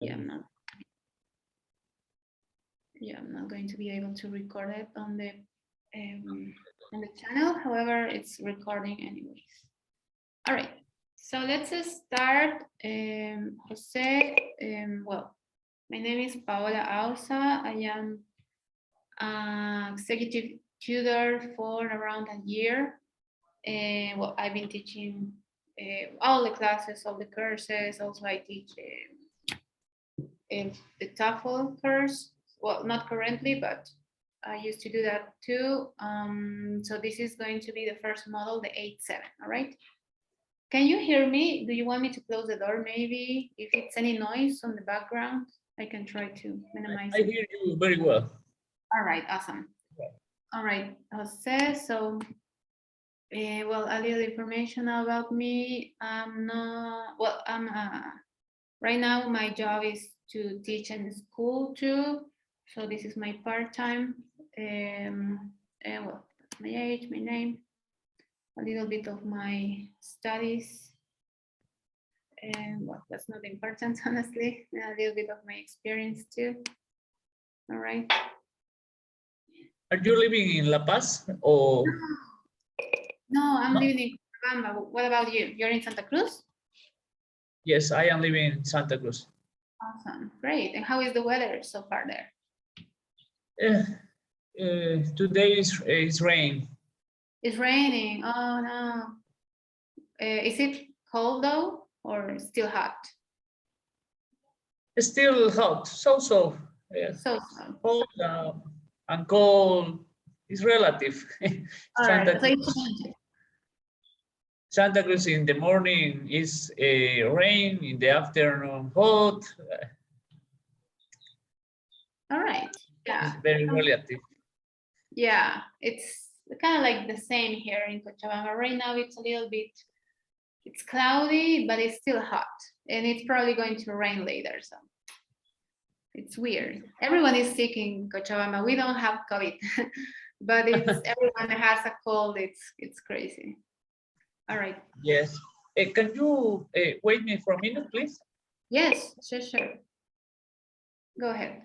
Yeah, I'm not going to be able to record it on the channel. However, it's recording anyways. All right, so let's start. Jose, well, my name is Paola Ausa. I am executive tutor for around a year. Well, I've been teaching all the classes, all the courses. Also, I teach the TOEFL course. Well, not currently, but I used to do that too. So this is going to be the first model, the 8-7, all right? Can you hear me? Do you want me to close the door maybe? If it's any noise on the background, I can try to minimize I hear you very well. All right, awesome. All right, Jose, so well, a little information about me. Right now my job is to teach in the school too. So this is my part-time. Well, my age, my name, a little bit of my studies. And well, that's not important, honestly. A little bit of my experience too. All right. Are you living in La Paz or? No, I'm living in Cochabamba. What about you? You're in Santa Cruz? Yes, I am living in Santa Cruz. Awesome, great. And how is the weather so far there? Today is rain. It's raining. Oh no. Is it cold though, or still hot? It's still hot, so. Yeah. So. Hot and cold is relative. All Santa right. Cruz. Santa Cruz in the morning is rain, in the afternoon hot. All right. Yeah. It's very relative. Yeah, it's kind of like the same here in Cochabamba. Right now it's a little bit, it's cloudy, but it's still hot. And it's probably going to rain later, so it's weird. Everyone is sick in Cochabamba. We don't have COVID, but it's everyone has a cold. It's crazy. All right. Yes. Can you wait me for a minute, please? Yes, sure. Go ahead.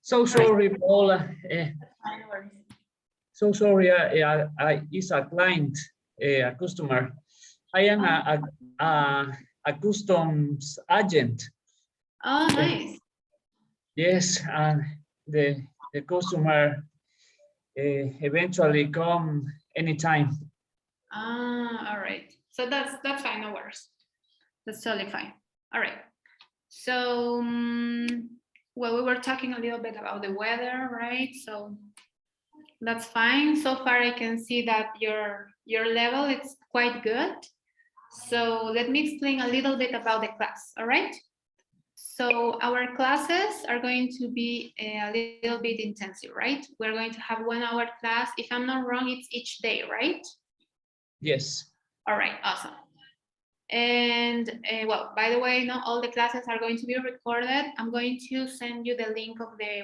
So sorry, Paula. So sorry, it's a client, a customer. I am a customs agent. Oh, nice. Yes, and the customer eventually come anytime. All right. So that's fine, no worries. That's totally fine. All right. So Well, we were talking a little bit about the weather, right? So that's fine. So far, I can see that your level is quite good. So let me explain a little bit about the class, all right? So our classes are going to be a little bit intensive, right? We're going to have 1 hour class. If I'm not wrong, it's each day, right? Yes. All right, awesome. And well, by the way, not all the classes are going to be recorded. I'm going to send you the link of the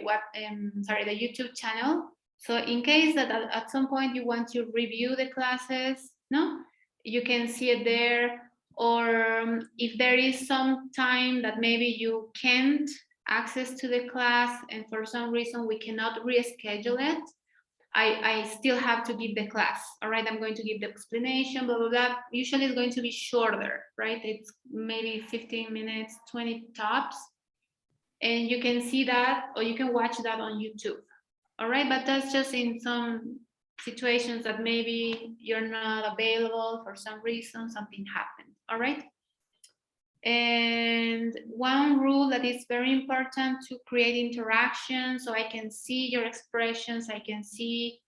the YouTube channel. So in case that at some point you want to review the classes, no, you can see it there. Or if there is some time that maybe you can't access to the class and for some reason we cannot reschedule it, I still have to give the class. All right, I'm going to give the explanation, blah, blah, blah. Usually it's going to be shorter, right? It's maybe 15 minutes, 20 tops. And you can see that, or you can watch that on YouTube. All right, but that's just in some situations that maybe you're not available for some reason, something happened. All right. And one rule that is very important to create interaction, so I can see your expressions, I can see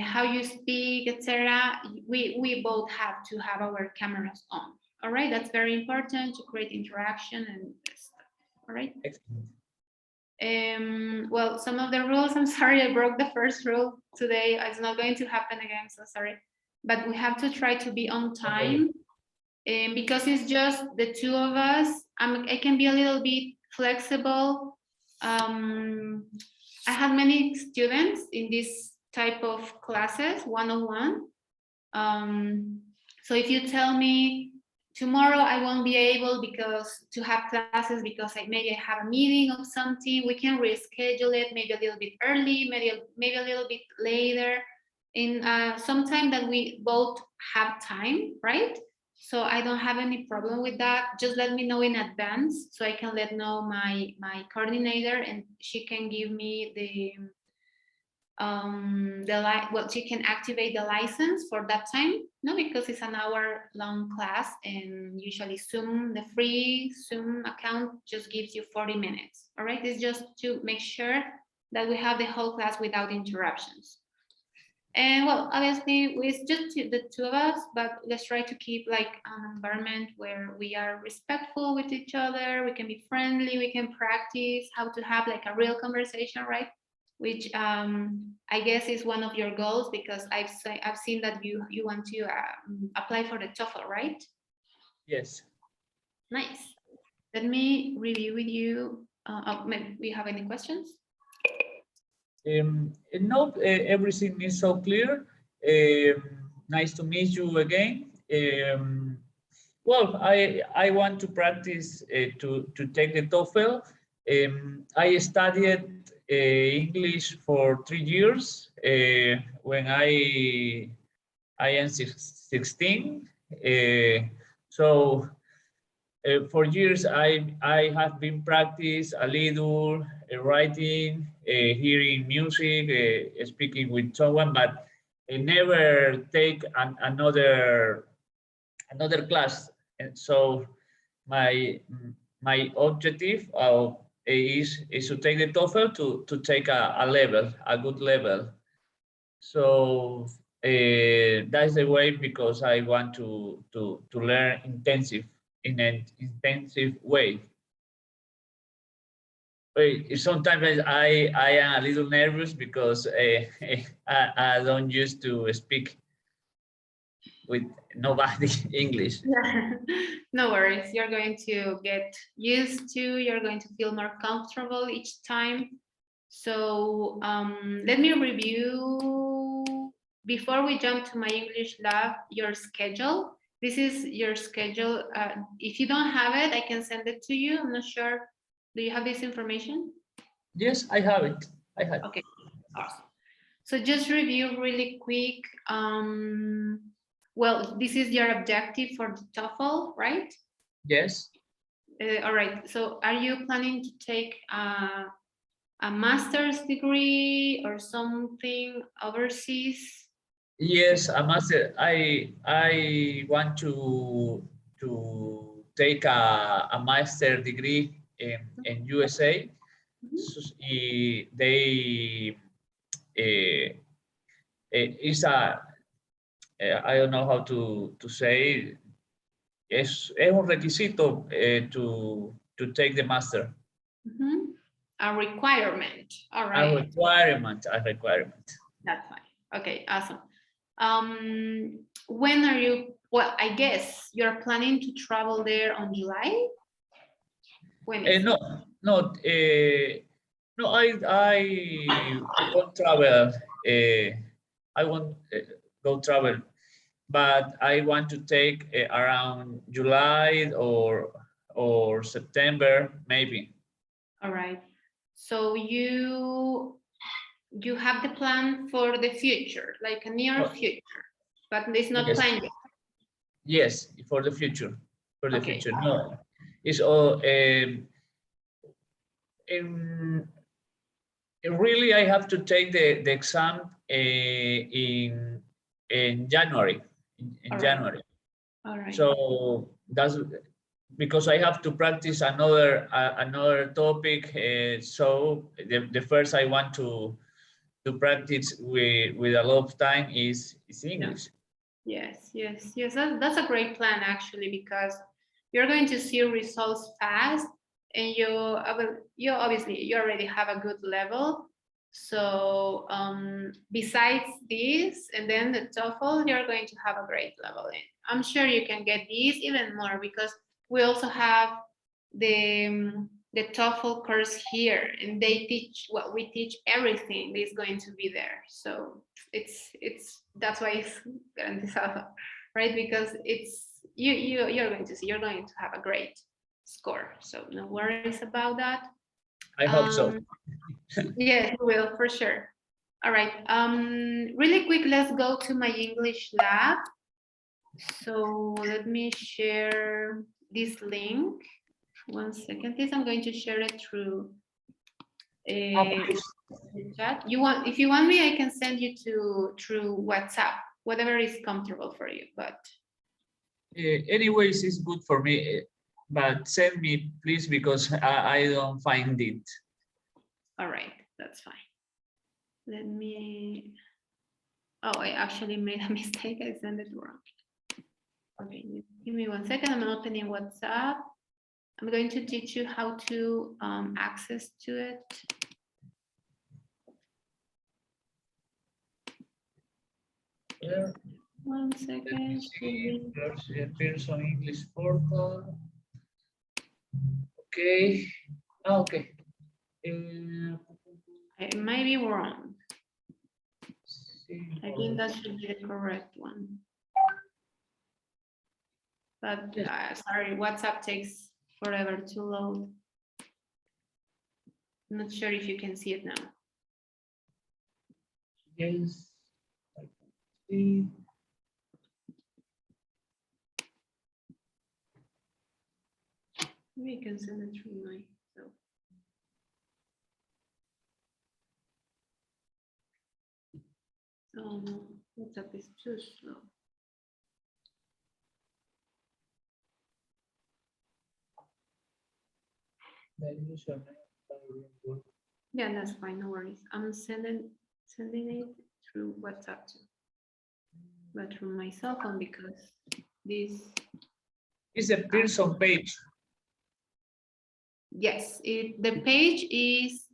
how you speak, etc. We both have to have our cameras on. All right, that's very important to create interaction and stuff. All right. Excellent. Well, some of the rules, I'm sorry, I broke the first rule today. It's not going to happen again, so sorry. But we have to try to be on time. Because it's just the 2 of us, I can be a little bit flexible. I have many students in this type of classes, one-on-one. So if you tell me tomorrow I won't be able to have classes because maybe I have a meeting or something, we can reschedule it maybe a little bit early, maybe a little bit later, in some time that we both have time, right? So I don't have any problem with that. Just let me know in advance so I can let know my coordinator and she can give me well, she can activate the license for that time. No, because it's an hour long class and usually Zoom, the free Zoom account just gives you 40 minutes. All right, it's just to make sure that we have the whole class without interruptions. And well, obviously, it's just the 2 of us, but let's try to keep like an environment where we are respectful with each other. We can be friendly. We can practice how to have like a real conversation, right? Which I guess is one of your goals because I've seen that you want to apply for the TOEFL, right? Yes. Nice. Let me review with you. Maybe we have any questions? No, everything is so clear. Nice to meet you again. Well, I want to practice to take the TOEFL. I studied English for 3 years when I am 16. So for years I have been practice a little writing, hearing music, speaking with someone, but I never take another class. And so my objective is to take the TOEFL to take a good level. So that's the way because I want to learn in an intensive way. But sometimes I am a little nervous because I don't used to speak with nobody English. Yeah. No worries. You're going to get used to, you're going to feel more comfortable each time. So let me review, before we jump to my English lab, your schedule. This is your schedule. If you don't have it, I can send it to you. I'm not sure. Do you have this information? Yes, I have it. I have. Okay, awesome. So just review really quick. Well, this is your objective for the TOEFL, right? Yes. All right. So are you planning to take a master's degree or something overseas? Yes, a master. I want to take a master degree in USA. they is a I don't know how to say, es un requisito to take the master. A requirement. All A right. requirement, a requirement. That's fine. Okay, awesome. When are you, well, I guess you're planning to travel there on July? When is No, no, no, I won't travel. I won't go travel, but I want to take around July or September, maybe. All right. So you have the plan for the future, like a near Oh, future, but it's not yes, planned yet. yes, for the future, for the Okay. future. No, it's all. In really, I have to take the exam in January. In All right. January. All right. So that's because I have to practice another topic. So the first I want to practice with a lot of time is English. Yes, yes, yes. That's a great plan actually, because you're going to see results fast, and you obviously you already have a good level. So besides this, and then the TOEFL, you're going to have a great level. And I'm sure you can get these even more, because we also have the TOEFL course here, and they teach what we teach. Everything is going to be there. So it's that's why it's garantizado, right? Because you're going to see, you're going to have a great score. So no worries about that. I hope so. Yes, you will for sure. All right. Really quick, let's go to my English lab. So let me share this link. 1 second, please. I'm going to share it through the chat. If you want me, I can send you through WhatsApp, whatever is comfortable for you. But anyways, it's good for me. But send me, please, because I don't find it. all right, that's fine. Let me. Oh, I actually made a mistake. I sent it wrong. Okay, give me 1 second. I'm opening WhatsApp. I'm going to teach you how to access to it. Yeah. 1 second. Pearson English portal. Okay. Okay. I might be wrong. I think that should be the correct one. But sorry, WhatsApp takes forever to load. I'm not sure if you can see it now. Yes. I can see. Maybe you can send it through myself. Oh no, WhatsApp is too slow. Yeah, that's fine, no worries. I'm sending it through WhatsApp too, but from my cell phone, because this It's a Pearson page. yes, the page is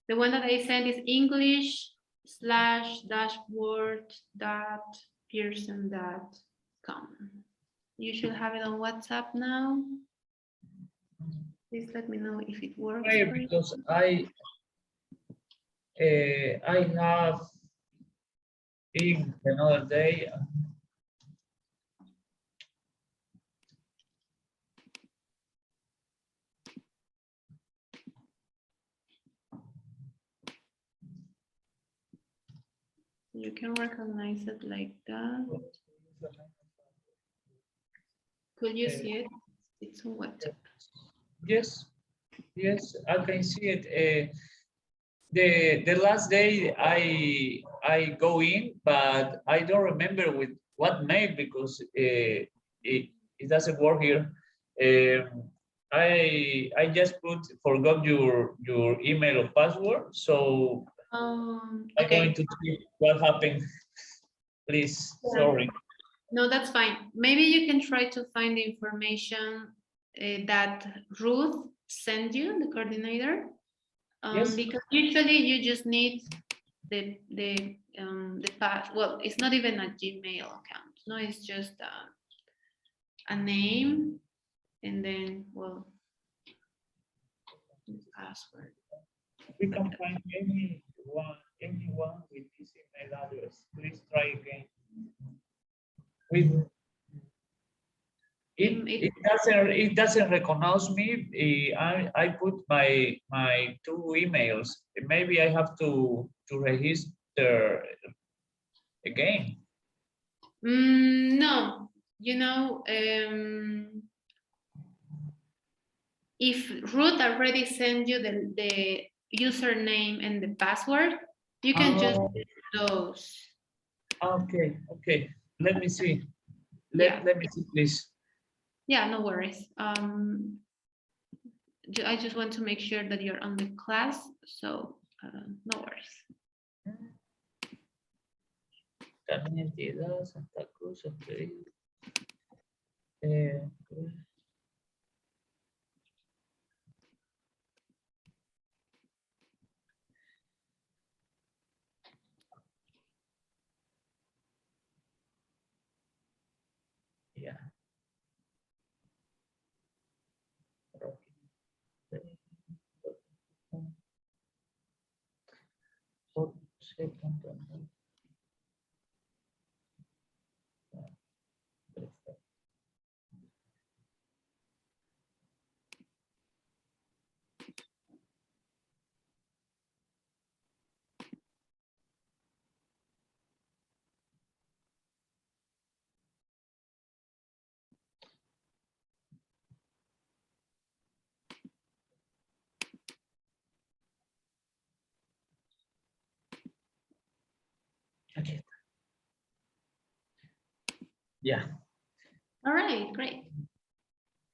the one that I sent is English/dashboard.pearson.com. You should have it on WhatsApp now. Please let me know if it works. Because I have in another day. You can recognize it like that. Could you see it? It's on WhatsApp. Yes, yes, I can see it. The last day I go in, but I don't remember with what mail, because it doesn't work here. I just forgot your email or password, so I'm going Okay. to see what happened. Please, Yeah. sorry. No, that's fine. Maybe you can try to find the information that Ruth sent you, the coordinator. Yes. Because usually you just need the path. Well, it's not even a Gmail account. No, it's just a name and then, well, the password. We can find anyone with this email address. Please try again. With it doesn't recognize me. I put my two emails. Maybe I have to register again. No, if Ruth already sent you the username and the password, you can just use those. Okay. Let me see. Yeah. Let me see, please. Yeah, no worries. I just want to make sure that you're on the class, so no worries. Santa Cruz, okay. Yeah. Okay. Yeah. All right, great.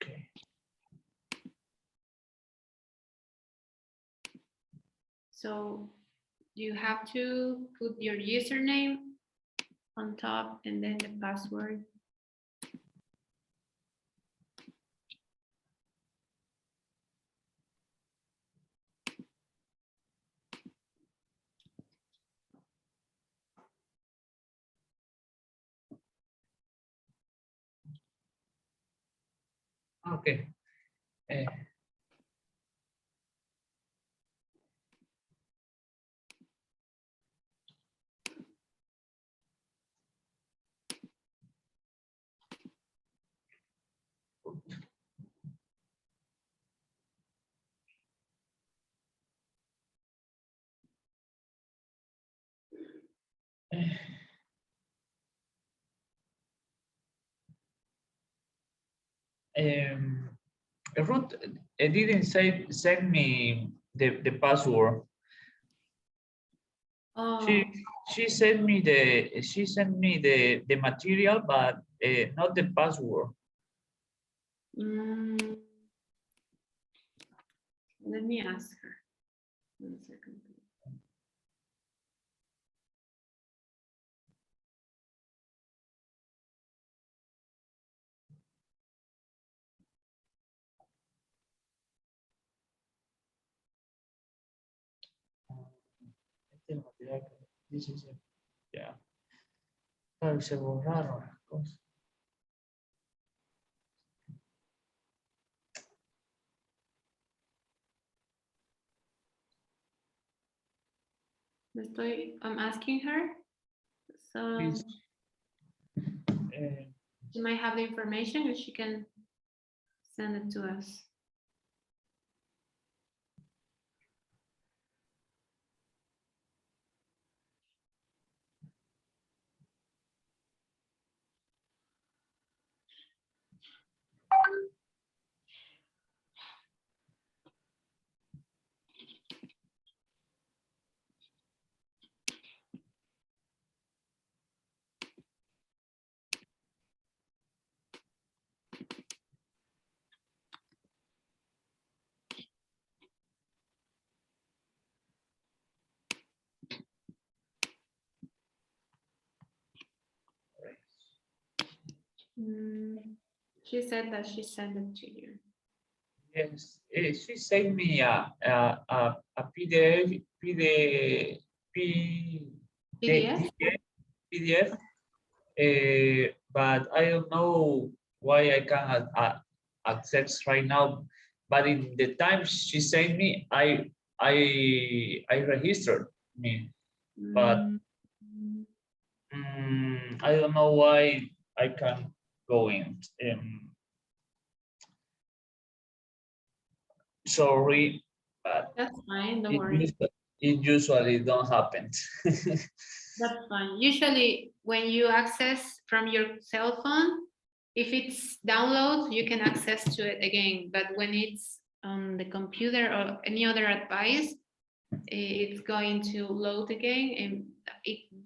Okay. So you have to put your username on top and then the password. Okay. Ruth didn't send me the password. Oh. She sent me the material, but not the password. Let me ask her. 1 second. This is yeah. Claro, se borraron las cosas. I'm asking her. So Please. she might have the information and she can send it to us. She said that she sent it to you. Yes, she sent me a PDF, PDF? PDF, but I don't know why I can't access right now. But in the time she sent me, I registered me, but I don't know why I can't go in. Sorry, but That's fine, don't worry. it usually don't happen. That's fine. Usually when you access from your cell phone, if it's download, you can access to it again. But when it's on the computer or any other device, it's going to load again, and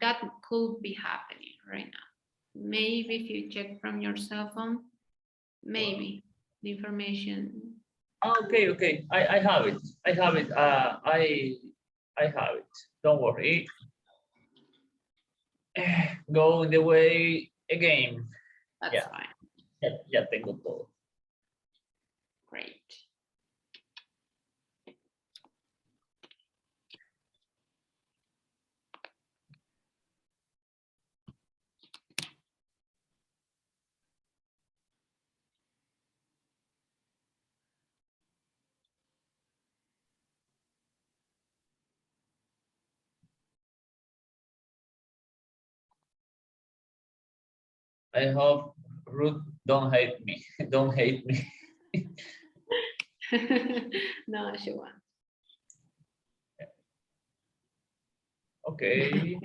that could be happening right now. Maybe if you check from your cell phone, maybe the information. Okay. I have it. I have it. I have it. Don't worry. Go the way again. That's fine. Ya tengo todo. Great. I hope Ruth don't hate me. Don't hate me. No, she won't. Okay.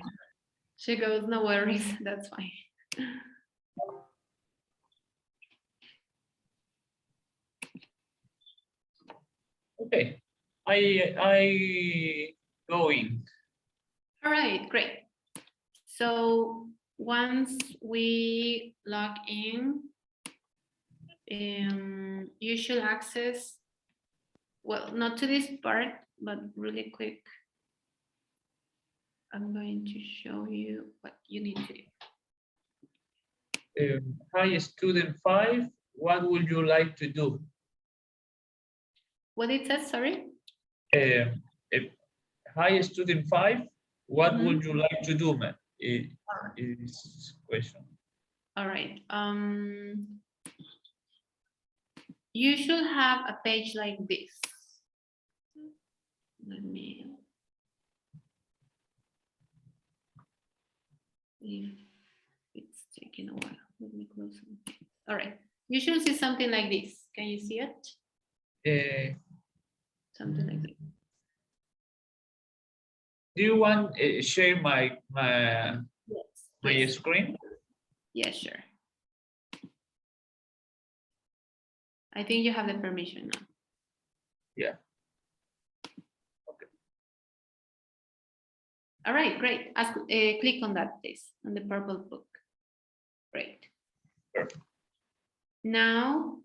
She goes, no worries, that's fine. Okay. I go in. All right, great. So once we log in, you should access, well, not to this part, but really quick. I'm going to show you what you need to do. Hi, student 5. What would you like to do? What it says, sorry? Hi, student 5. What would you like to do, man? Is question. All right. You should have a page like this. Let me. If it's taking a while, let me close it. All right. You should see something like this. Can you see it? Something like this. Do you want share my Yes. screen? Yes, sure. I think you have the permission now. Yeah. Okay. All right, great. Click on that, please, on the purple book. Great. Perfect. Now,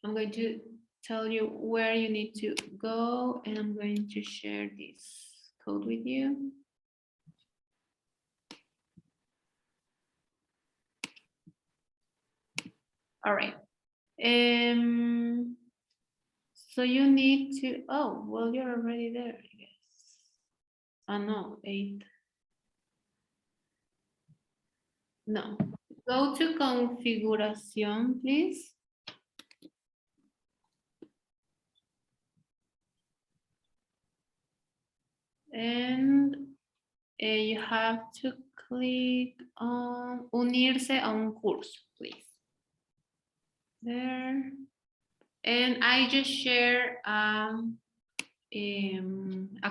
I'm going to tell you where you need to go, and I'm going to share this code with you. All right. So you need to, oh, well, you're already there, I guess. Oh, no, 8. No. Go to configuración, please. And you have to click on unirse a un curso, please. There. And I just share a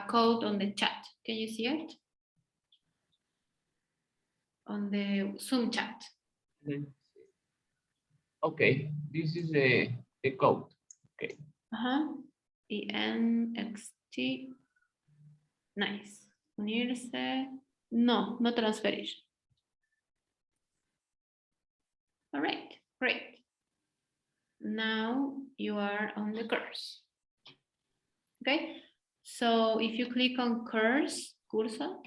code on the chat. Can you see it? On the Zoom chat. Okay, this is the code. Okay. ENXT. Nice. Unirse. No transferir. All right, great. Now you are on the course. Okay, so if you click on curso,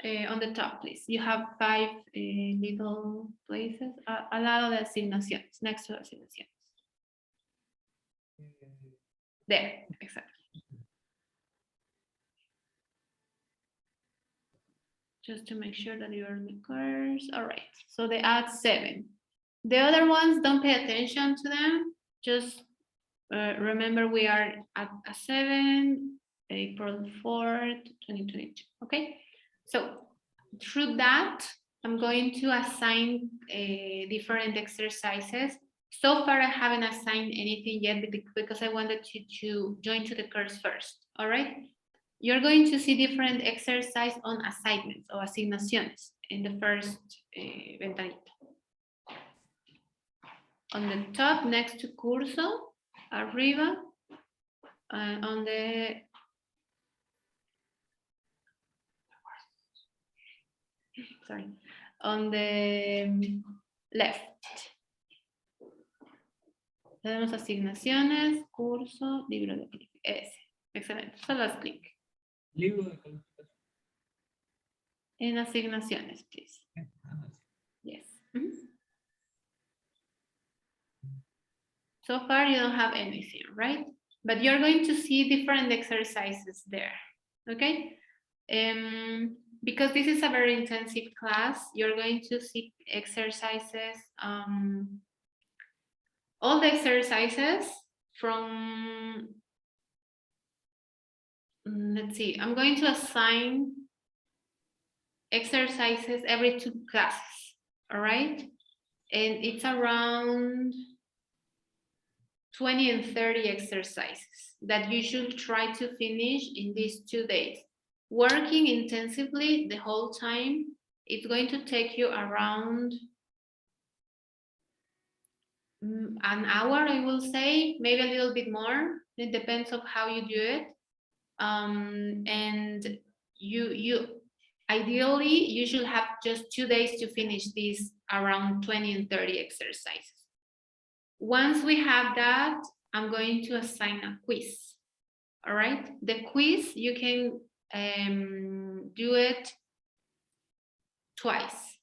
On the top, please. You have 5 little places al lado de asignaciones, next to asignaciones. There, exactly. Just to make sure that you're in the course. All right, so they add 7. The other ones, don't pay attention to them. Just remember we are at a 7, April 4th, 2022, okay? So through that, I'm going to assign different exercises. So far, I haven't assigned anything yet because I wanted you to join to the course first, all right? You're going to see different exercise on assignments or asignaciones in the first ventanita. On the top, next to curso, arriba, on the on the left. Tenemos asignaciones, curso, libro de calificación. Ese, excelente, solo haz clic. Libro de calificación. En asignaciones, please. Yes. So far, you don't have anything, right? But you're going to see different exercises there, okay? Because this is a very intensive class, you're going to see exercises, all the exercises from, let's see, I'm going to assign exercises every 2 classes, all right? And it's around 20 and 30 exercises that you should try to finish in these 2 days. Working intensively the whole time, it's going to take you around an hour, I will say, maybe a little bit more. It depends on how you do it. And you ideally, you should have just 2 days to finish these around 20 and 30 exercises. Once we have that, I'm going to assign a quiz. All right, the quiz, you can do it twice.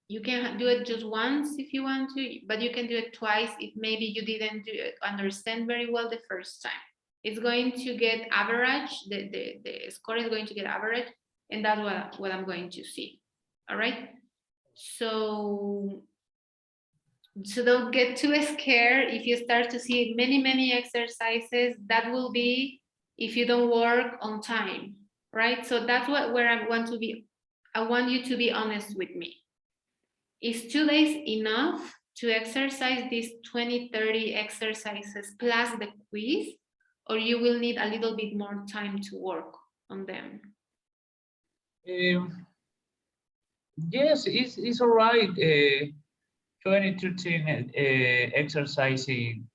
You can do it just once if you want to, but you can do it twice if maybe you didn't understand very well the first time. It's going to get average, the score is going to get average, and that's what I'm going to see. All right, so don't get too scared if you start to see many exercises. That will be if you don't work on time, right? So that's where I want to be. I want you to be honest with me. Is 2 days enough to exercise these 20-30 exercises plus the quiz, or you will need a little bit more time to work on them? Yes, it's all right. 20-13 exercise in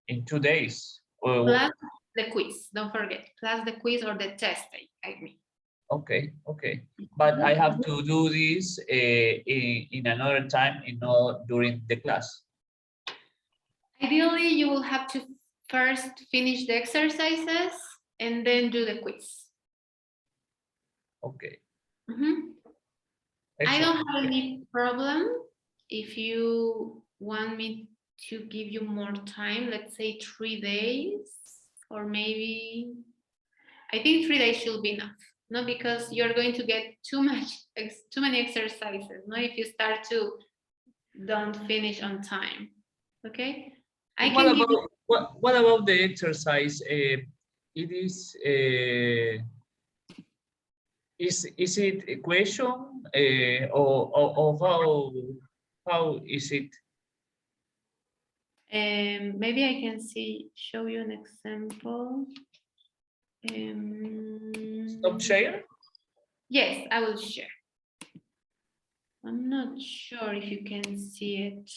2 days. Plus the quiz, don't forget, plus the quiz or the test, I mean. Okay, but I have to do this in another time, during the class. Ideally, you will have to first finish the exercises and then do the quiz. Okay. I don't have any problem if you want me to give you more time, let's say 3 days, or maybe, I think 3 days should be enough. No, because you're going to get too many exercises. No, if you start to don't finish on time. Okay. What about the exercise? It is it a question or how is it? Maybe I can show you an example. Stop share? Yes, I will share. I'm not sure if you can see it.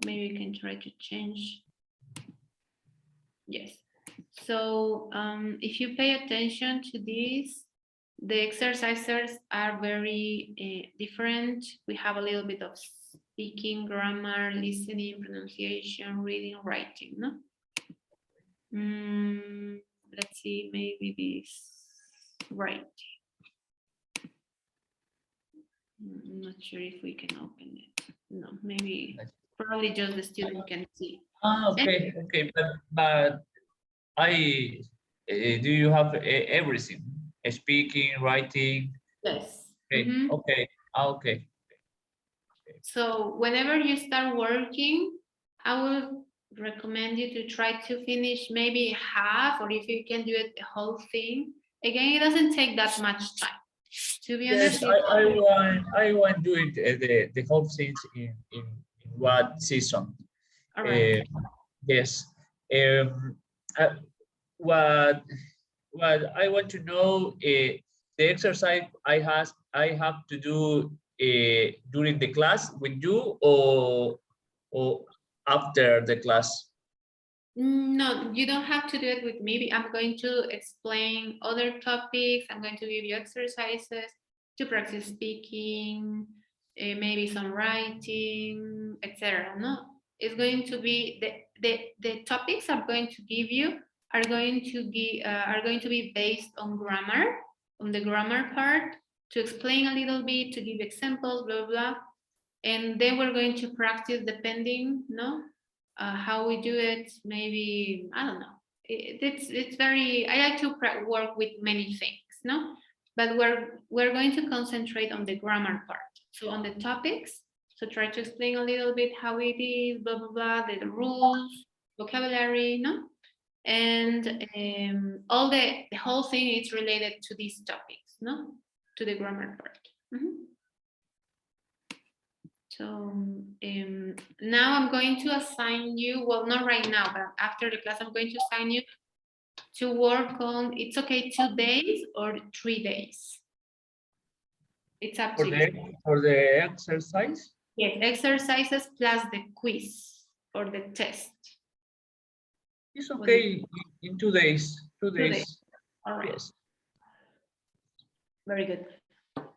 Maybe you can try to change. Yes. So if you pay attention to this, the exercises are very different. We have a little bit of speaking, grammar, listening, pronunciation, reading, writing. No? Let's see, maybe this writing. I'm not sure if we can open it. No, maybe probably just the student can see. Okay, okay, but I do you have everything? Speaking, writing. Yes. Okay, Mhm. okay, okay. So whenever you start working, I will recommend you to try to finish maybe half, or if you can do it the whole thing. Again, it doesn't take that much time. To be Yes, honest, it's I want to do it the whole things in what season. all right. Yes. Um, uh, what what I want to know the exercise I have to do during the class with you or after the class. No, you don't have to do it with me. I'm going to explain other topics. I'm going to give you exercises to practice speaking, maybe some writing, etc. No, it's going to be the topics I'm going to give you are going to be based on grammar, on the grammar part, to explain a little bit, to give examples, blah blah blah, and then we're going to practice depending, no, how we do it. Maybe I don't know. It's very. I like to work with many things, no, but we're going to concentrate on the grammar part. So on the topics. So try to explain a little bit how it is, blah blah blah, the rules, vocabulary, no, and all the whole thing is related to these topics, no, to the grammar part. Mhm. So now I'm going to assign you, well, not right now, but after the class, I'm going to assign you to work on, it's okay, 2 days or 3 days. It's up to you. For the exercise? Yes, exercises plus the quiz or the test. It's okay in 2 days. 2 2 days. days. All right. Yes. Very good.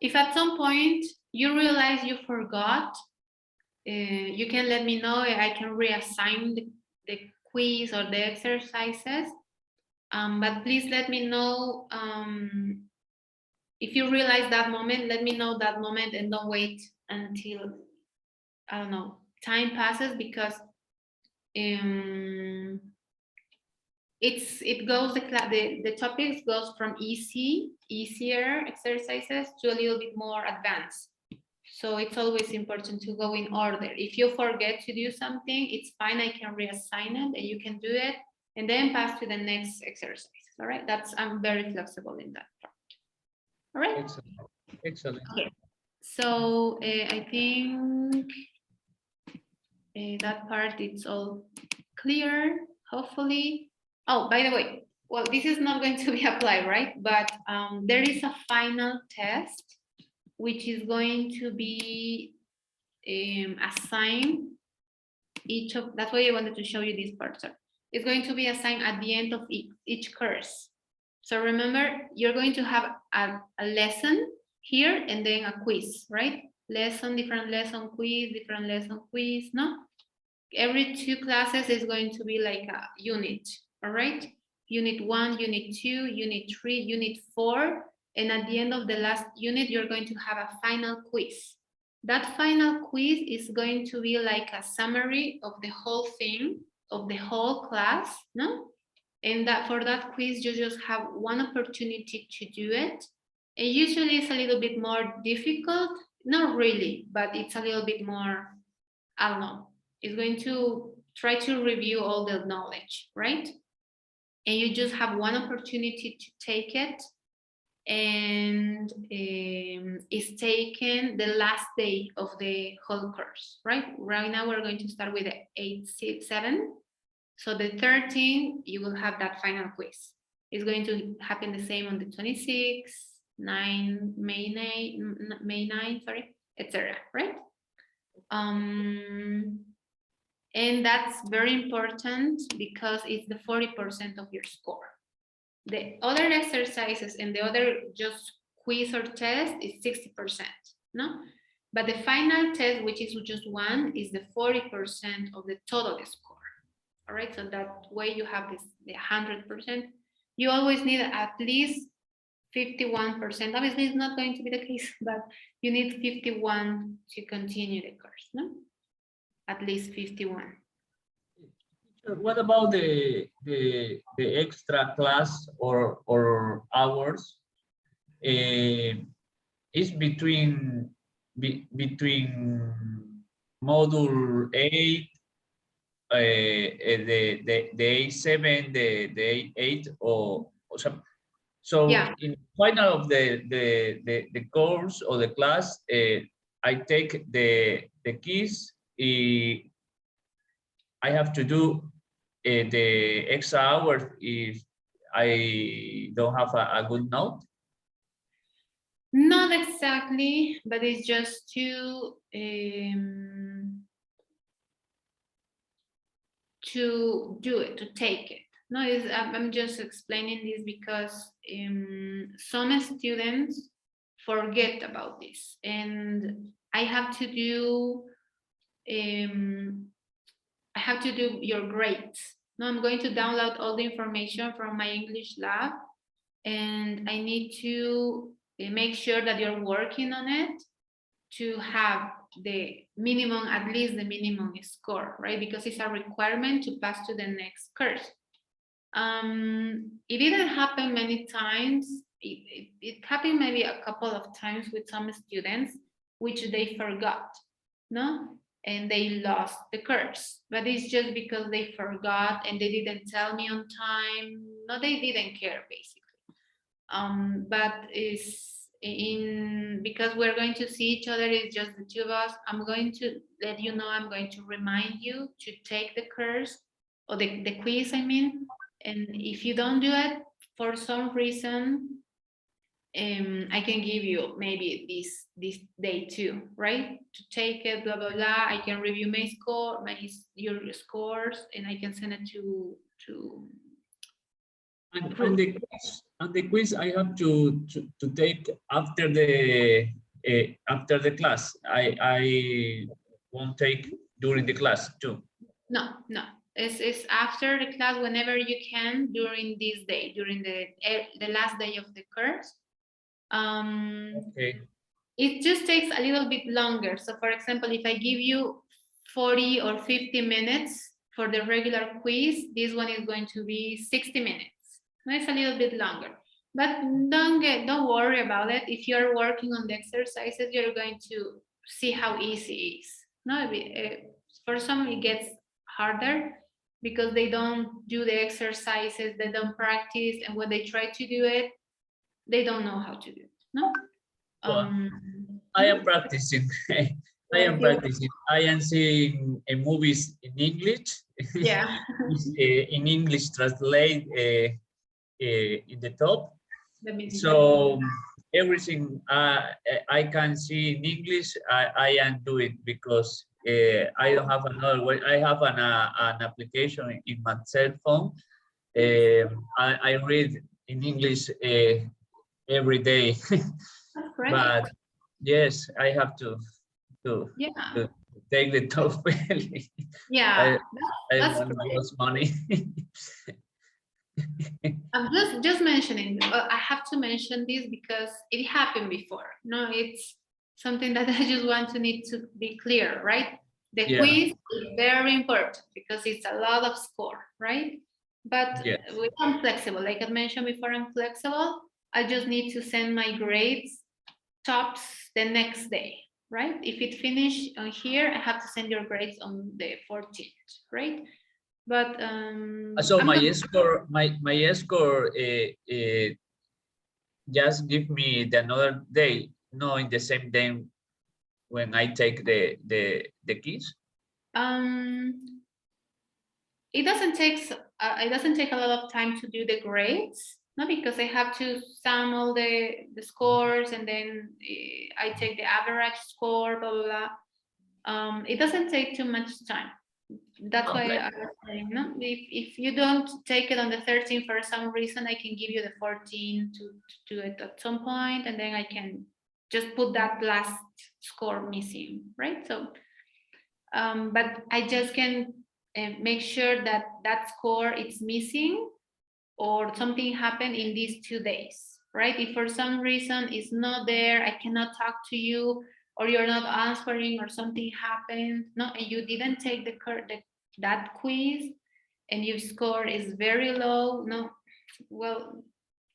If at some point you realize you forgot, you can let me know. I can reassign the quiz or the exercises. But please let me know if you realize that moment, let me know that moment and don't wait until, I don't know, time passes, because the topics goes from easier exercises to a little bit more advanced. So it's always important to go in order. If you forget to do something, it's fine. I can reassign it and you can do it and then pass to the next exercise. All right. I'm very flexible in that part. All right. Excellent. Excellent. Okay. So I think that part is all clear, hopefully. Oh, by the way, well, this is not going to be applied, right? But there is a final test, which is going to be assigned that's why I wanted to show you this part, sir. It's going to be assigned at the end of each course. So remember, you're going to have a lesson here and then a quiz, right? Different lesson, quiz, no? Every 2 classes is going to be like a unit, all right? Unit 1, Unit 2, Unit 3, Unit 4. And at the end of the last unit, you're going to have a final quiz. That final quiz is going to be like a summary of the whole thing, of the whole class, no? And that for that quiz, you just have one opportunity to do it. And usually it's a little bit more difficult, not really, but it's a little bit more, I don't know, it's going to try to review all the knowledge, right? And you just have one opportunity to take it, and it's taken the last day of the whole course, right? Right now we're going to start with the 8-7. So the 13, you will have that final quiz. It's going to happen the same on the 26th, May 9, sorry, etc. Right? And that's very important because it's the 40% of your score. The other exercises and the other just quiz or test is 60%, no? But the final test, which is just one, is the 40% of the total score. All right, so that way you have the 100%. You always need at least 51%. Obviously, it's not going to be the case, but you need 51 to continue the course, no? At least 51. What about the extra class or hours? Is between module 8, the A7, the A8, or some. So Yeah. in final of the course or the class, I take the keys. I have to do the extra hours if I don't have a good note. Not exactly, but it's just to do it, to take it. No, I'm just explaining this because some students forget about this, and I have to do your grades. Now I'm going to download all the information from my English lab, and I need to make sure that you're working on it to have the minimum, at least the minimum score, right? Because it's a requirement to pass to the next course. It didn't happen many times. It happened maybe a couple of times with some students, which they forgot, no? And they lost the course, but it's just because they forgot and they didn't tell me on time. No, they didn't care basically. But is because we're going to see each other, it's just the two of us. I'm going to let you know, I'm going to remind you to take the course or the quiz, I mean. And if you don't do it for some reason, I can give you maybe this day too, right? To take it, blah blah blah. I can review my score, your scores, and I can send it to. And the quiz I have to take after the class. I won't take during the class too. No. It's after the class, whenever you can, during this day, during the last day of the course. Okay. It just takes a little bit longer. So for example, if I give you 40 or 50 minutes for the regular quiz, this one is going to be 60 minutes. It's a little bit longer, but don't worry about it. If you're working on the exercises, you're going to see how easy it is. No, for some it gets harder because they don't do the exercises, they don't practice, and when they try to do it, they don't know how to do it. No. I am practicing. I am practicing. I am seeing movies in English. Yeah. In English translate in the top. So everything I can see in English, I am doing because I don't have another way. I have an application in my cell phone. I read in English every day. But yes, I have to take the TOEFL. Yeah, I that's want to great. lose money. I'm just mentioning. I have to mention this because it happened before. No, it's something that I just need to be clear, right? The quiz is very important because it's a lot of score, right? But I'm flexible. Like I mentioned before, I'm flexible. I just need to send my grades tops the next day, right? If it finished on here, I have to send your grades on the 14th, right? But so my score just give me the another day, no, in the same day when I take the keys. It doesn't take a lot of time to do the grades, no, because I have to sum all the scores and then I take the average score, blah blah blah. It doesn't take too much time. That's why I was saying, no, if you don't take it on the 13th for some reason, I can give you the 14 to do it at some point, and then I can just put that last score missing, right? So, but I just can make sure that score is missing or something happened in these 2 days, right? If for some reason it's not there, I cannot talk to you, or you're not answering, or something happened, no, and you didn't take that quiz, and your score is very low, no, well,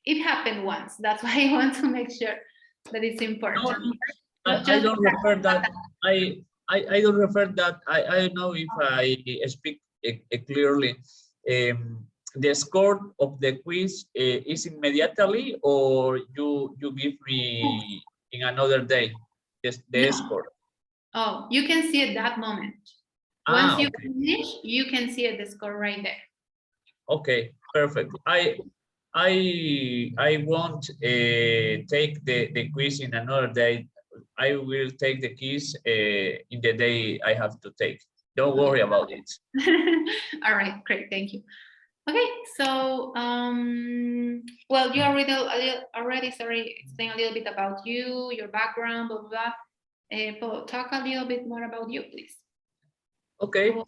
it happened once. That's why I want to make sure that it's important. No, Not I just don't refer that. I don't refer that. I don't know if I speak clearly. The score of the quiz is immediately, or you give me in another day the no. score. Oh, you can see at that moment. Once Ah, you okay. finish, you can see the score right there. Okay, perfect. I won't take the quiz in another day. I will take the quiz in the day I have to take. Don't worry about it. All right, great, thank you. Okay, so well, you already sorry, explain a little bit about you, your background, blah blah blah. But talk a little bit more about you, please. Okay. Where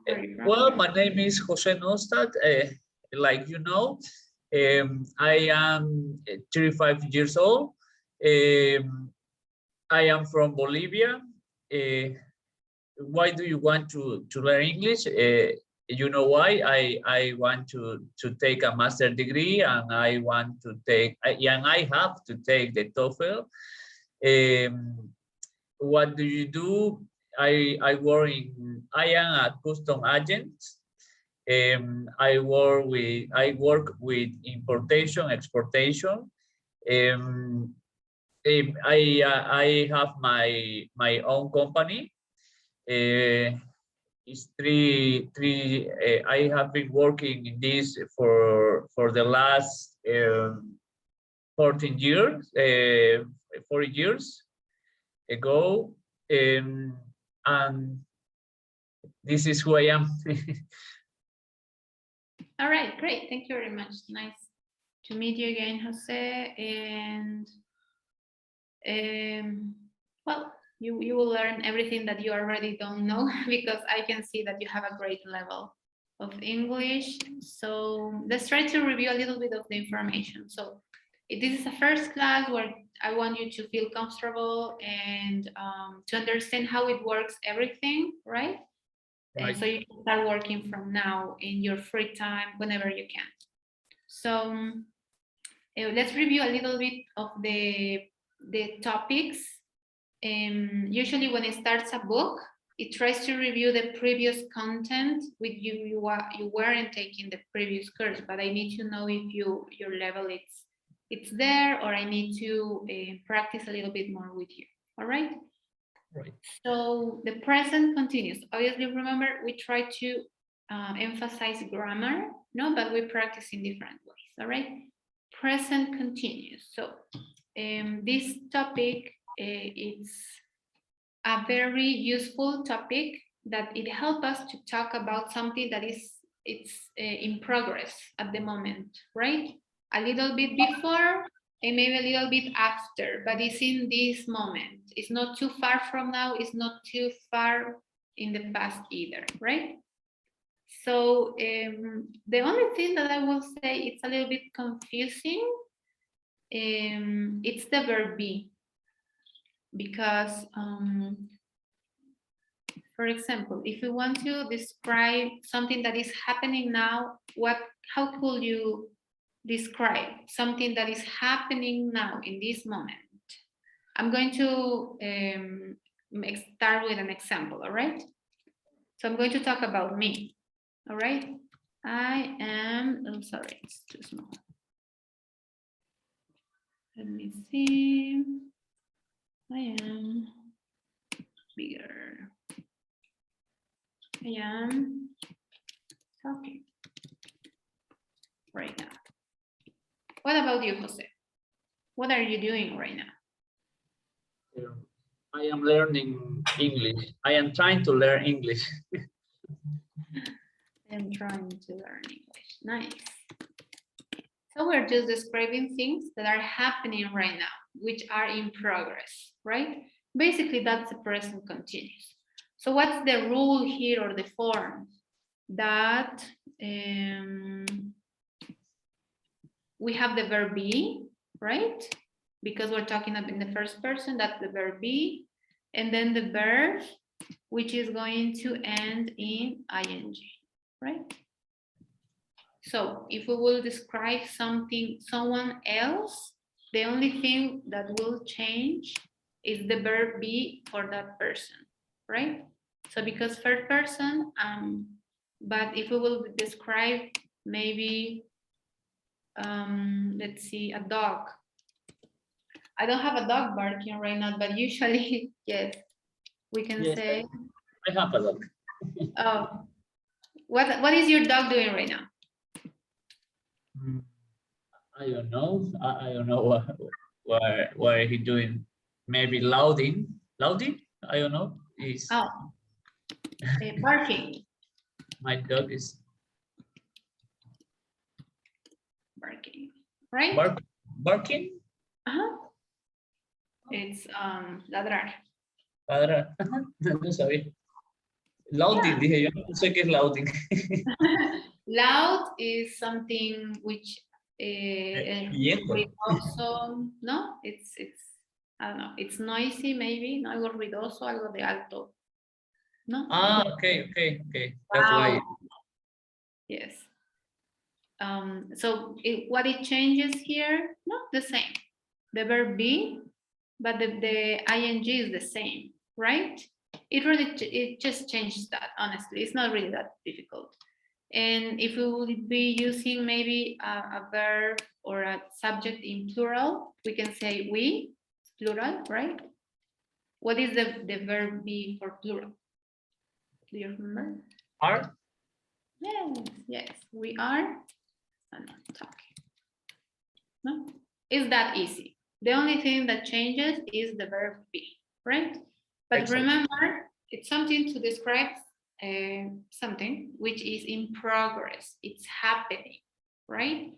are you from? Well, my name is Jose Nostad. Like you know, I am 35 years old. I am from Bolivia. Why do you want to learn English? You know why? I want to take a master degree, and I want to take, and I have to take the TOEFL. What do you do? I work in, I am a custom agent. I work with importation, exportation. Um, I have my own company. It's three. I have been working in this for the last 14 years, 40 years ago, and this is who I am. All right, great. Thank you very much. Nice to meet you again, Jose. And well, you will learn everything that you already don't know because I can see that you have a great level of English. So let's try to review a little bit of the information. So this is a first class where I want you to feel comfortable and to understand how it works, everything, right? And so you can start working from now in your free time, whenever you can. So let's review a little bit of the topics. Usually when it starts a book, it tries to review the previous content with you weren't taking the previous course, but I need to know if your level it's there, or I need to practice a little bit more with you. All right? Right. So the present continuous. Obviously, remember, we try to emphasize grammar, no, but we practice in different ways, all right? Present continuous. So this topic is a very useful topic that it helps us to talk about something that it's in progress at the moment, right? A little bit before and maybe a little bit after, but it's in this moment. It's not too far from now, it's not too far in the past either, right? So the only thing that I will say it's a little bit confusing, it's the verb be, because for example, if you want to describe something that is happening now, how could you describe something that is happening now in this moment? I'm going to start with an example, all right? So I'm going to talk about me, all right? I am, oh, sorry, it's too small. Let me see. I am bigger. I am talking right now. What about you, Jose? What are you doing right now? I am learning English. I am trying to learn English. I'm trying to learn English. Nice. So we're just describing things that are happening right now, which are in progress, right? Basically, that's the present continuous. So what's the rule here, or the form? That we have the verb be, right? Because we're talking about in the first person, that's the verb be. And then the verb, which is going to end in ing, right? So if we will describe something, someone else, the only thing that will change is the verb be for that person, right? So because first person, but if we will describe maybe, let's see, a dog. I don't have a dog barking right now, but usually, yes, we can Yes, say, I have a dog. oh, what is your dog doing right now? I don't know. I don't know what he doing. Maybe louding. Louding? I don't know. Is Oh, barking. my dog is Barking, right? barking? It's ladrar. Ladrar. No sabía. Louding, dije yo. No sé qué es louding. Loud is something which ruidoso, no? It's I don't know. It's noisy maybe, no, algo ruidoso, algo de alto, no? Okay. That's why. Yes. So what it changes here? No, the same. The verb be, but the ing is the same, right? It just changes that, honestly. It's not really that difficult. And if we would be using maybe a verb or a subject in plural, we can say we, plural, right? What is the verb be for plural? Do you remember? Are? Yes, we are talking. No? It's that easy. The only thing that changes is the verb be, right? But Excellent. remember, it's something to describe something which is in progress. It's happening, right?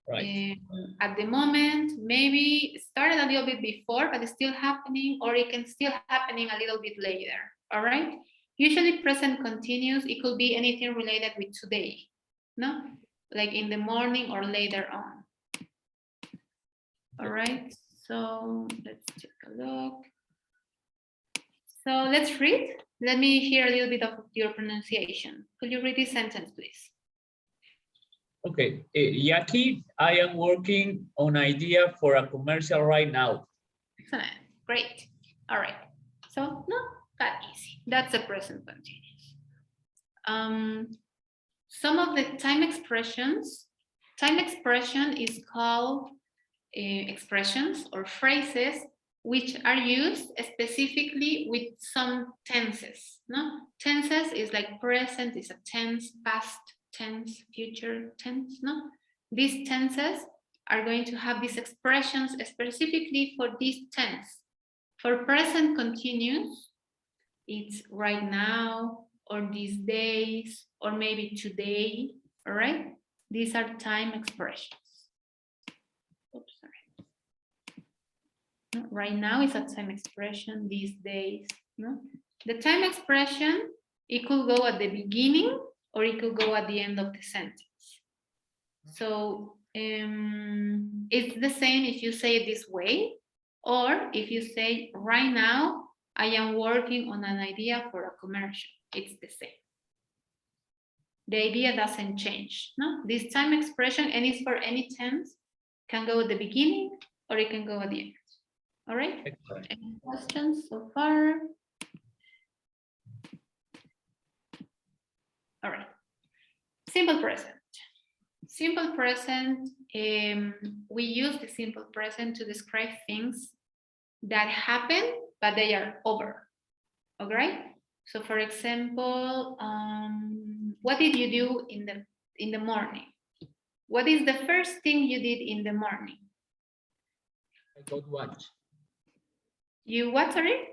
Right. At the moment, maybe it started a little bit before, but it's still happening, or it can still happening a little bit later, all right? Usually present continuous, it could be anything related with today, no? Like in the morning or later on. All right, so let's take a look. So let's read. Let me hear a little bit of your pronunciation. Could you read this sentence, please? Okay, Yaki, I am working on idea for a commercial right now. Excellent, great. All right, so not that easy. That's the present continuous. Some of the time expression is called expressions or phrases which are used specifically with some tenses. No, tenses is like present is a tense, past tense, future tense. No, these tenses are going to have these expressions specifically for this tense. For present continuous, it's right now or these days or maybe today. All right, these are time expressions. Oops, sorry. Right now is a time expression, these days. No? The time expression, it could go at the beginning or it could go at the end of the sentence. So it's the same if you say it this way, or if you say, right now, I am working on an idea for a commercial. It's the same. The idea doesn't change. No, this time expression, and it's for any tense, can go at the beginning or it can go at the end. All right. Excellent. Any questions so far? All right. Simple present. Simple present, we use the simple present to describe things that happen, but they are over. All right. So for example, what did you do in the morning? What is the first thing you did in the morning? I got watch. You what, sorry?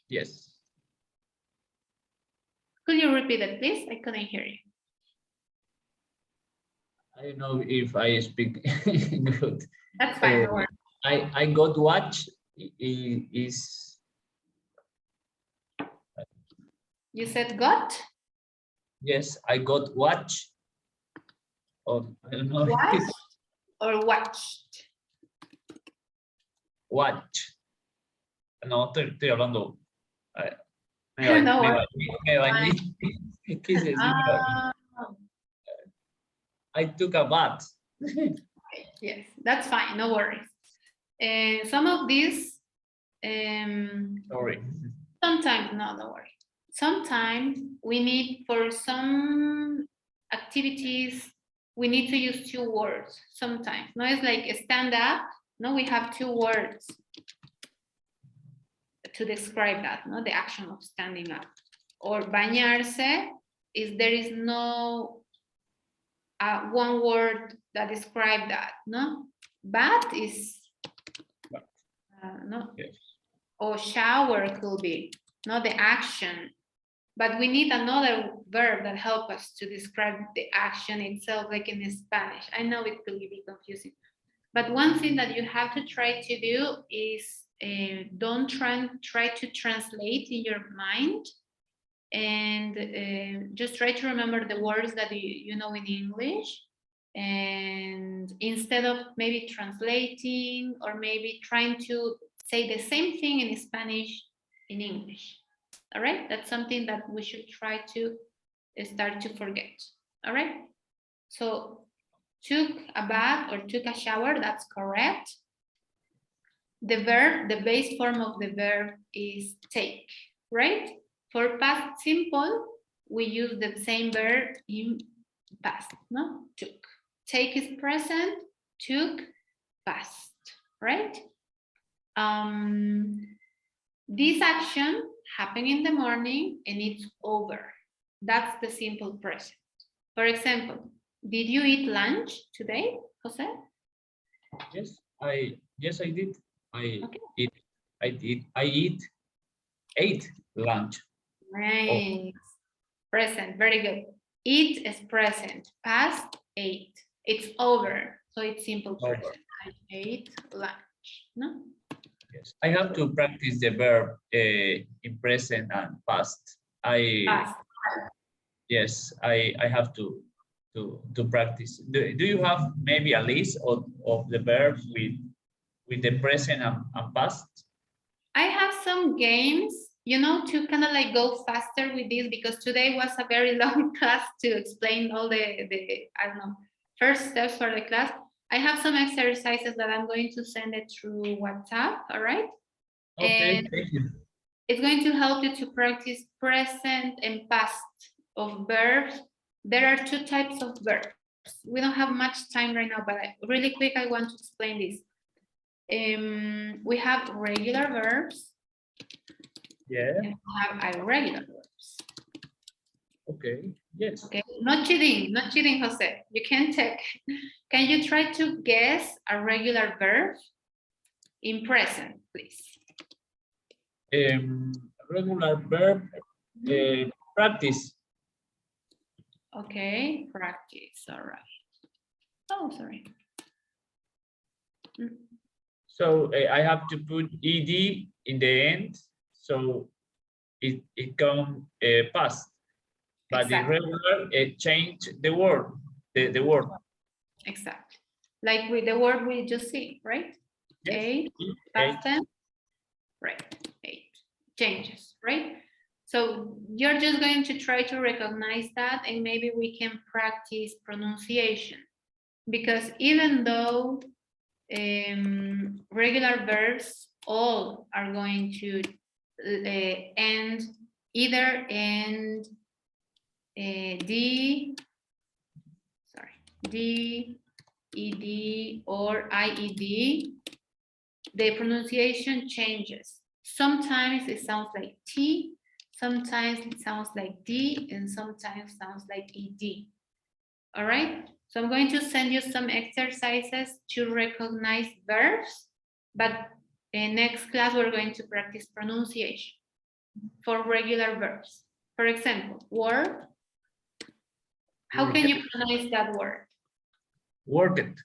Yes. Could you repeat that, please? I couldn't hear you. I don't know if I speak good. That's fine. Don't worry. I got watch is. You said got? Yes, I got watch. Oh, I don't know. Watched or watched? watch. No, estoy hablando. No worries. Me bañé. Quise decir, me bañé. Ah, I took a bath. yes, that's fine. No worries. Some of these, Sorry. sometimes, no, don't worry. Sometimes we need, for some activities, we need to use two words sometimes. No, it's like stand up. No, we have two words to describe that, no, the action of standing up. Or bañarse is there is no one word that describe that, no? Bath is, no, Yes. or shower could be, not the action. But we need another verb that help us to describe the action itself, like in Spanish. I know it could be confusing. But one thing that you have to try to do is don't try to translate in your mind, and just try to remember the words that you know in English. And instead of maybe translating or maybe trying to say the same thing in Spanish in English. All right, that's something that we should try to start to forget. All right, so took a bath or took a shower, that's correct. The verb, the base form of the verb is take, right? For past simple, we use the same verb in past, no? Took. Take is present, took, past, right? This action happened in the morning and it's over. That's the simple present. For example, did you eat lunch today, Jose? Yes, I did. Okay. I ate lunch. Right. Oh. Present, very good. Eat is present, past, ate. It's over, so it's simple present. I ate lunch, no? Yes, I have to practice the verb in present and past. Past. Yes, I have to practice. Do you have maybe a list of the verbs with the present and past? I have some games, you know, to kind of like go faster with this, because today was a very long class to explain all the I don't know, first steps for the class. I have some exercises that I'm going to send it through WhatsApp, all right? Okay, and thank you. It's going to help you to practice present and past of verbs. There are two types of verbs. We don't have much time right now, but really quick, I want to explain this. We have regular verbs. Yeah. And we have irregular verbs. Okay, yes. Okay, not cheating, Jose. You can check. Can you try to guess a regular verb in present, please? Regular verb, practice. Okay, practice, all right. Oh, sorry. So I have to put ed in the end, so it comes past. But Exactly. the regular, it change the word, the word. Exactly. Like with the word we just see, right? Yes. Eight, past tense, right? 8 changes, right? So you're just going to try to recognize that, and maybe we can practice pronunciation, because even though regular verbs all are going to end either in D, ed, or ied, the pronunciation changes. Sometimes it sounds like T, sometimes it sounds like D, and sometimes sounds like ed. All right, so I'm going to send you some exercises to recognize verbs, but in next class we're going to practice pronunciation for regular verbs. For example, word. How can you pronounce that word? Worked.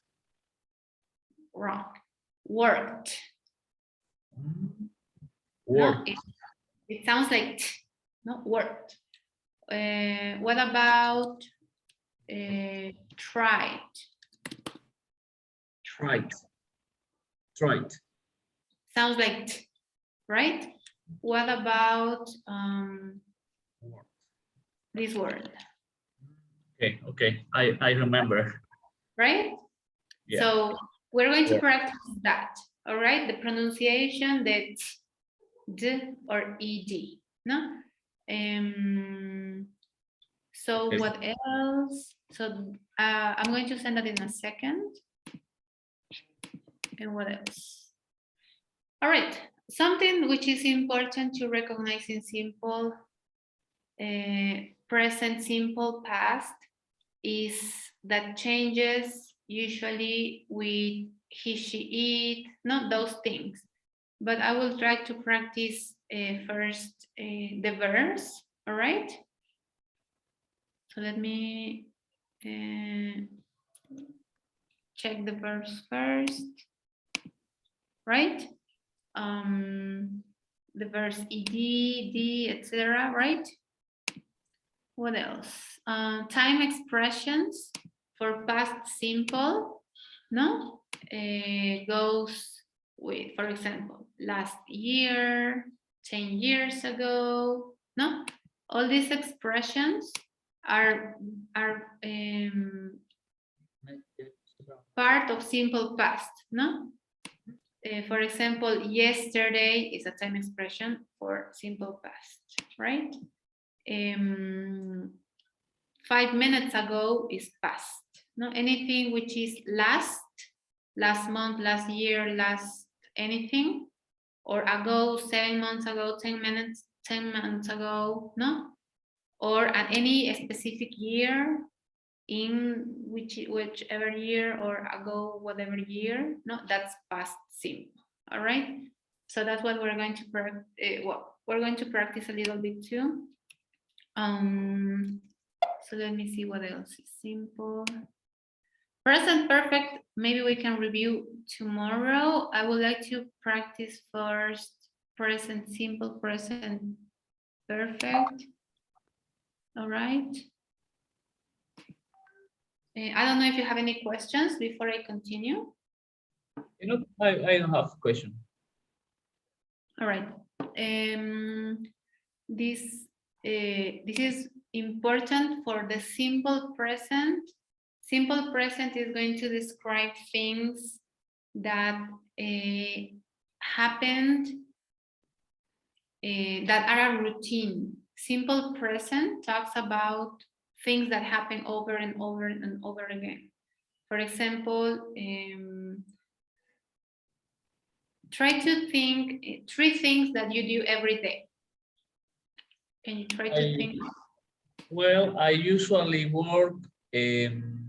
Wrong. Worked. Worked. No, it sounds like t, no, worked. What about tried? Tried. Tried. Sounds like t, right? What about this word? Okay. I remember. Right? Yeah. So we're going to practice that. All right, the pronunciation, the t, d or ed. No. So Okay. what else? So I'm going to send that in a second. And what else? All right, something which is important to recognize in simple, present simple past is that changes usually with he, she, it, not those things. But I will try to practice first the verbs, all right? So let me check the verbs first, right? The verbs ed, d, etc., right? What else? Time expressions for past simple, no? Goes with, for example, last year, 10 years ago, no? All these expressions are part of simple past, no? For example, yesterday is a time expression for simple past, right? 5 minutes ago is past. No, anything which is last month, last year, last anything, or ago, 7 months ago, 10 months ago, no? Or at any specific year, in whichever year, or ago, whatever year, no, that's past simple. All right. So that's what we're going to practice. We're going to practice a little bit too. So let me see what else is simple. Present perfect, maybe we can review tomorrow. I would like to practice first present simple, present perfect. All right. I don't know if you have any questions before I continue. I don't have a question. All right. This is important for the simple present. Simple present is going to describe things that happened that are a routine. Simple present talks about things that happen over and over and over again. For example, try to think 3 things that you do every day. Can you try to think? Well, I usually work in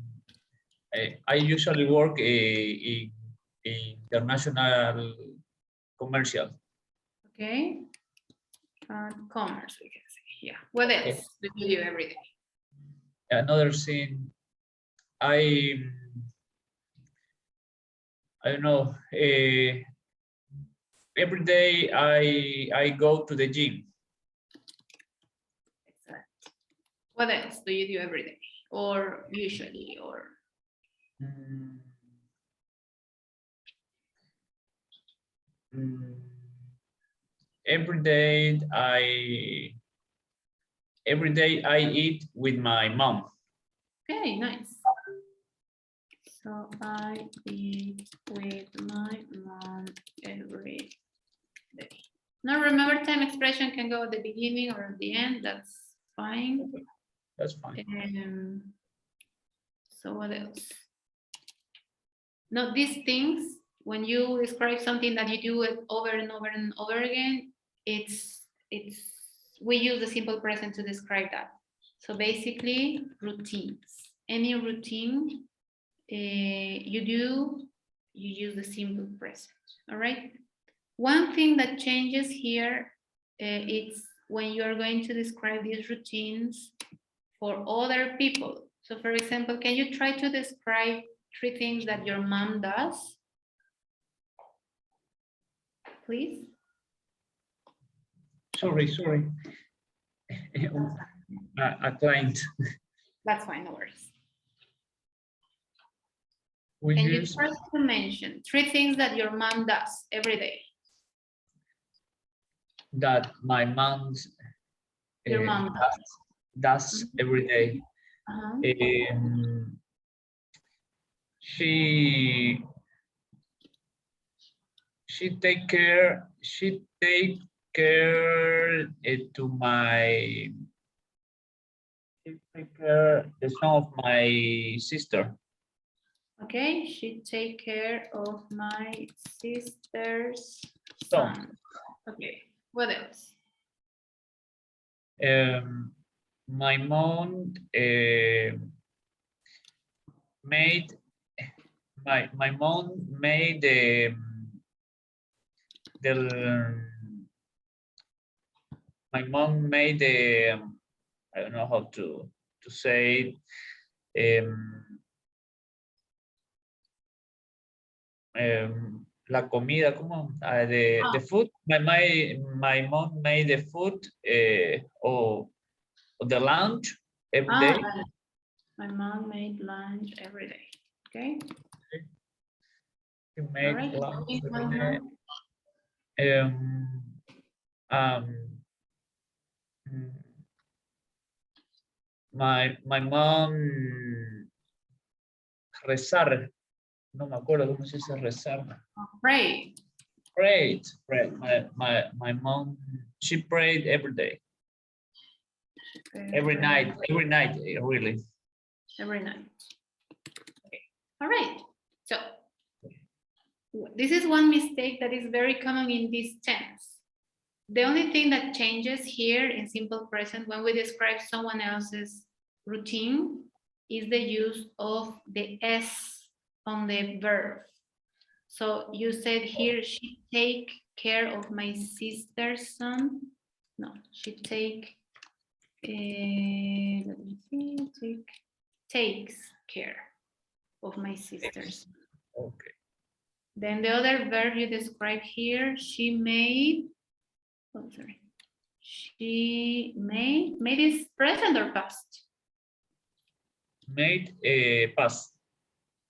international commercial. Okay. Commerce, we can say. Yeah. What else do you do every day? Another thing, I don't know. Every day I go to the gym. Excellent. What else do you do every day, or usually, or? Every day I eat with my mom. Okay, nice. So I eat with my mom every day. Now remember, time expression can go at the beginning or at the end. That's fine. That's fine. So what else? Now these things, when you describe something that you do it over and over and over again, we use the simple present to describe that. So basically, routines. Any routine you do, you use the simple present. All right. One thing that changes here, it's when you are going to describe these routines for other people. So for example, can you try to describe 3 things that your mom does? Please. Sorry. A client. That's fine, no worries. We Can you use try to mention 3 things that your mom does every day? that my mom Your mom. does every day. Uh-huh. She take care to my take care the son of my sister. Okay, she take care of my sister's Son. son. Okay, what else? My mom made my mom made my mom made the I don't know how to say la comida, ¿cómo? The food. My mom made the food or the lunch every day. Right. My mom made lunch every day. Okay. She made All right. lunch every day. My mom rezar, no me acuerdo cómo se dice rezar. Pray. Prayed. My mom, she prayed every day. Every night, really. Every night. Okay. All right. So this is one mistake that is very common in this tense. The only thing that changes here in simple present when we describe someone else's routine is the use of the S on the verb. So you said here, she take care of my sister's son. No, she take, let me see, takes care of my sister's. Okay. Then the other verb you describe here, she made, oh, sorry. She made is present or past? Made past.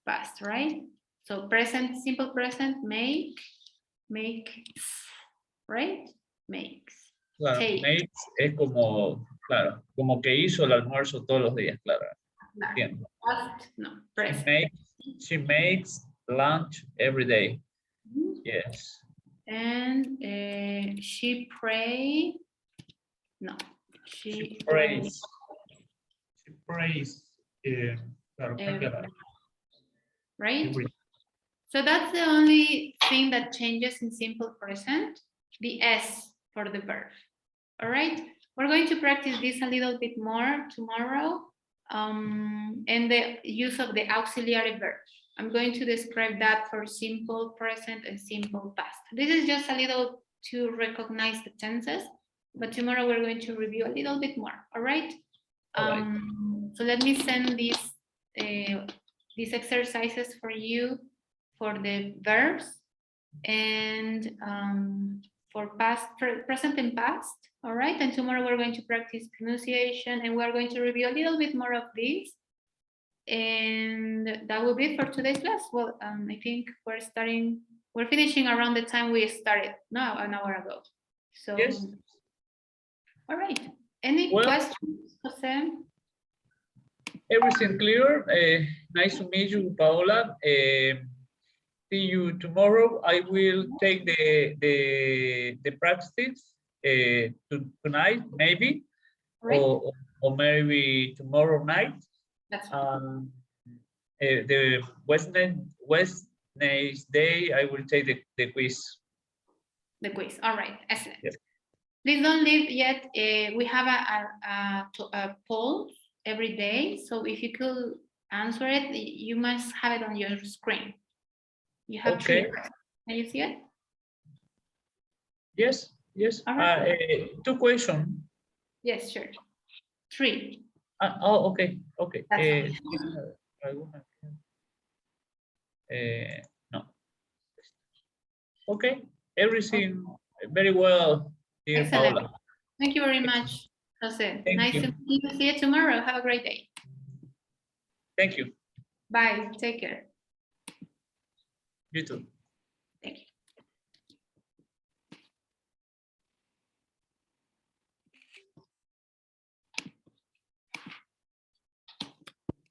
Past, right? So present, simple present, makes, right? Makes. Claro, Take. makes es como, claro, como que hizo el almuerzo todos los días, claro. Claro. Past, no, present. She makes lunch every day. Yes. And she pray. No, she prays. She prays. Claro, right? So that's the only thing that changes in simple present, the S for the verb. All right, we're going to practice this a little bit more tomorrow, and the use of the auxiliary verb. I'm going to describe that for simple present and simple past. This is just a little to recognize the tenses, but tomorrow we're going to review a little bit more. All right. So let me send these exercises for you for the verbs and for past, present and past. All right, and tomorrow we're going to practice pronunciation and we're going to review a little bit more of these. And that will be it for today's class. Well, I think we're finishing around the time we started now, an hour ago. So, yes. All right. Any questions, Jose? Everything clear. Nice to meet you, Paola. See you tomorrow. I will take the practice tonight, maybe, right. or maybe tomorrow night. That's the Wednesday, I will take the quiz. The quiz. All right. Excellent. Yes. Please don't leave yet. We have a poll every day. So if you could answer it, you must have it on your screen. You have okay. 3. Can you see it? Yes, yes. Right. 2 questions. Yes, sure. 3. Oh, okay, okay. No. Okay, everything very well, dear Excellent. Paola. Thank you very much, Jose. Thank nice you. to see you tomorrow. Have a great day. Thank you. Bye. Take care. You too. Thank you.